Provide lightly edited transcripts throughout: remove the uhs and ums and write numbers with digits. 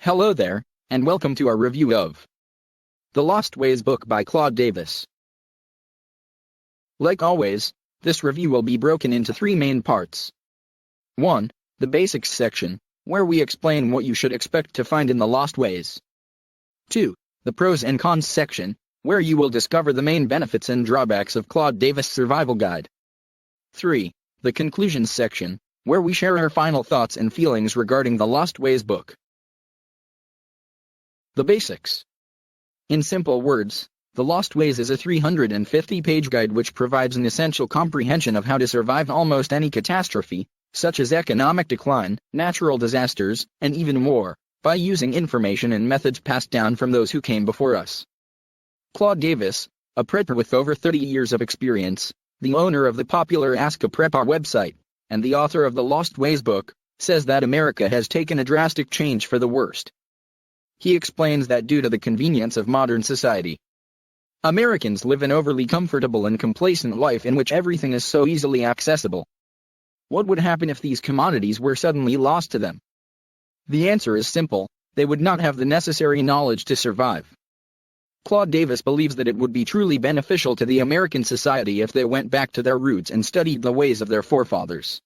Hello there, and welcome to our review of The Lost Ways book by Claude Davis. Like always, this review will be broken into three main parts. 1. The basics section, where we explain what you should expect to find in The Lost Ways. 2. The pros and cons section, where you will discover the main benefits and drawbacks of Claude Davis' survival guide. 3. The conclusions section, where we share our final thoughts and feelings regarding The Lost Ways book. The basics. In simple words, The Lost Ways is a 350-page guide which provides an essential comprehension of how to survive almost any catastrophe, such as economic decline, natural disasters, and even war, by using information and methods passed down from those who came before us. Claude Davis, a prepper with over 30 years of experience, the owner of the popular Ask a Prepper website, and the author of The Lost Ways book, says that America has taken a drastic change for the worst. He explains that due to the convenience of modern society, Americans live an overly comfortable and complacent life in which everything is so easily accessible. What would happen if these commodities were suddenly lost to them? The answer is simple: they would not have the necessary knowledge to survive. Claude Davis believes that it would be truly beneficial to the American society if they went back to their roots and studied the ways of their forefathers.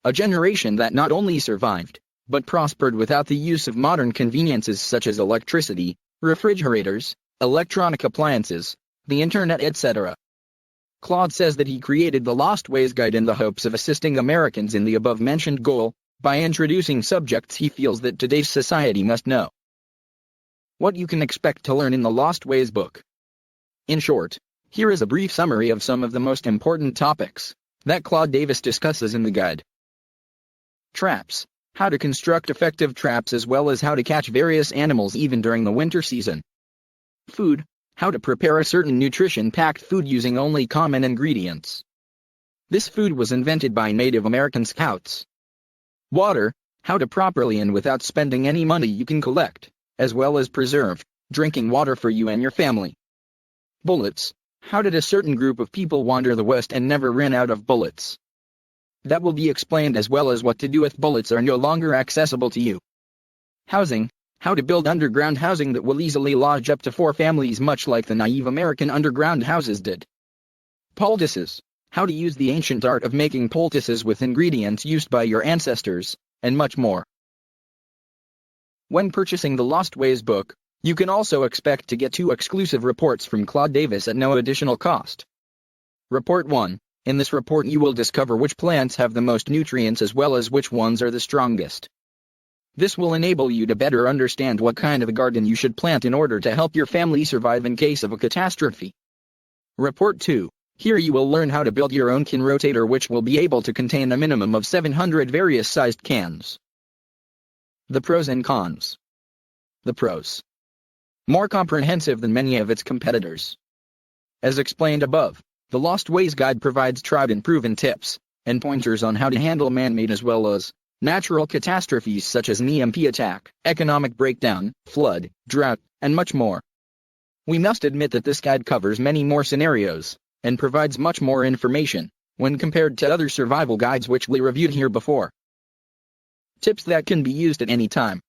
A generation that not only survived, but prospered without the use of modern conveniences such as electricity, refrigerators, electronic appliances, the internet, etc. Claude says that he created the Lost Ways guide in the hopes of assisting Americans in the above-mentioned goal, by introducing subjects he feels that today's society must know. What you can expect to learn in the Lost Ways book. In short, here is a brief summary of some of the most important topics that Claude Davis discusses in the guide. Traps. How to construct effective traps as well as how to catch various animals even during the winter season. Food. How to prepare a certain nutrition-packed food using only common ingredients. This food was invented by Native American scouts. Water. How to properly and without spending any money you can collect, as well as preserve, drinking water for you and your family. Bullets. How did a certain group of people wander the West and never ran out of bullets? That will be explained, as well as what to do if bullets are no longer accessible to you. Housing. How to build underground housing that will easily lodge up to 4 families, much like the naive American underground houses did. Poultices. How to use the ancient art of making poultices with ingredients used by your ancestors, and much more. When purchasing the Lost Ways book, you can also expect to get 2 exclusive reports from Claude Davis at no additional cost. Report 1. In this report you will discover which plants have the most nutrients as well as which ones are the strongest. This will enable you to better understand what kind of a garden you should plant in order to help your family survive in case of a catastrophe. Report 2. Here you will learn how to build your own can rotator, which will be able to contain a minimum of 700 various sized cans. The pros and cons. The pros. More comprehensive than many of its competitors. As explained above, the Lost Ways guide provides tried and proven tips and pointers on how to handle man-made as well as natural catastrophes such as an EMP attack, economic breakdown, flood, drought, and much more. We must admit that this guide covers many more scenarios and provides much more information when compared to other survival guides which we reviewed here before. Tips that can be used at any time.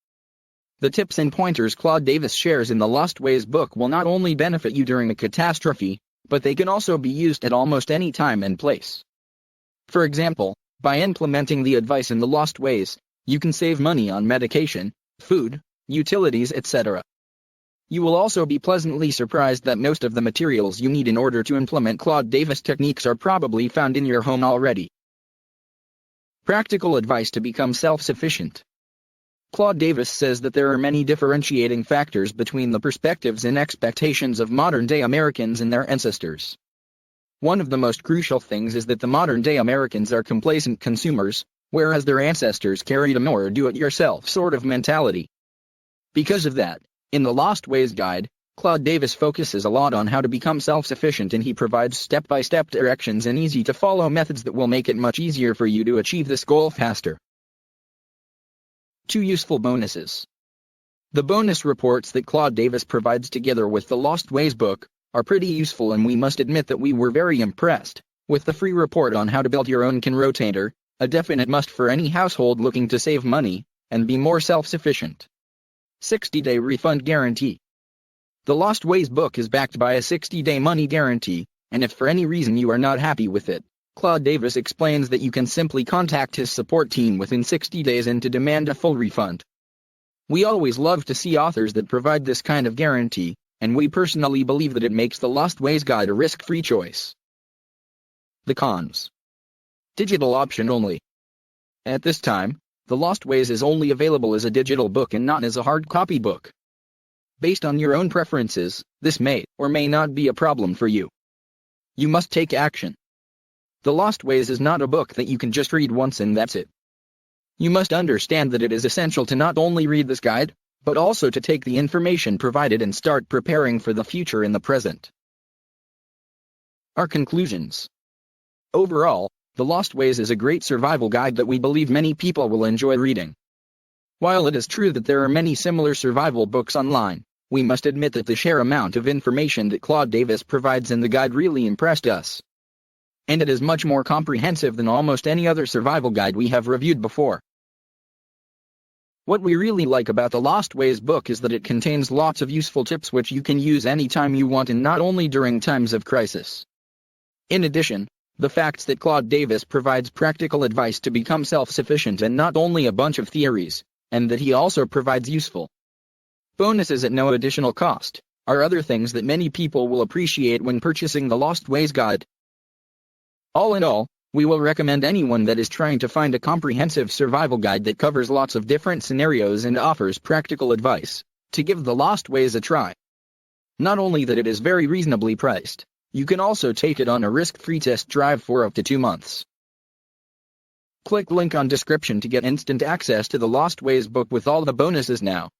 The tips and pointers Claude Davis shares in the Lost Ways book will not only benefit you during a catastrophe, but they can also be used at almost any time and place. For example, by implementing the advice in the Lost Ways, you can save money on medication, food, utilities, etc. You will also be pleasantly surprised that most of the materials you need in order to implement Claude Davis techniques are probably found in your home already. Practical advice to become self-sufficient. Claude Davis says that there are many differentiating factors between the perspectives and expectations of modern-day Americans and their ancestors. One of the most crucial things is that the modern-day Americans are complacent consumers, whereas their ancestors carried a more do-it-yourself sort of mentality. Because of that, in the Lost Ways guide, Claude Davis focuses a lot on how to become self-sufficient, and he provides step-by-step directions and easy-to-follow methods that will make it much easier for you to achieve this goal faster. 2 useful bonuses. The bonus reports that Claude Davis provides together with the Lost Ways book are pretty useful, and we must admit that we were very impressed with the free report on how to build your own can rotator, a definite must for any household looking to save money and be more self-sufficient. 60-day refund guarantee. The Lost Ways book is backed by a 60-day money guarantee, and if for any reason you are not happy with it, Claude Davis explains that you can simply contact his support team within 60 days and to demand a full refund. We always love to see authors that provide this kind of guarantee, and we personally believe that it makes the Lost Ways guide a risk-free choice. The cons. Digital option only. At this time, The Lost Ways is only available as a digital book and not as a hard copy book. Based on your own preferences, this may or may not be a problem for you. You must take action. The Lost Ways is not a book that you can just read once and that's it. You must understand that it is essential to not only read this guide, but also to take the information provided and start preparing for the future in the present. Our conclusions. Overall, The Lost Ways is a great survival guide that we believe many people will enjoy reading. While it is true that there are many similar survival books online, we must admit that the sheer amount of information that Claude Davis provides in the guide really impressed us. And it is much more comprehensive than almost any other survival guide we have reviewed before. What we really like about the Lost Ways book is that it contains lots of useful tips which you can use anytime you want and not only during times of crisis. In addition, the fact that Claude Davis provides practical advice to become self-sufficient and not only a bunch of theories, and that he also provides useful bonuses at no additional cost, are other things that many people will appreciate when purchasing the Lost Ways guide. All in all, we will recommend anyone that is trying to find a comprehensive survival guide that covers lots of different scenarios and offers practical advice, to give the Lost Ways a try. Not only that it is very reasonably priced, you can also take it on a risk-free test drive for up to 2 months. Click link on description to get instant access to the Lost Ways book with all the bonuses now.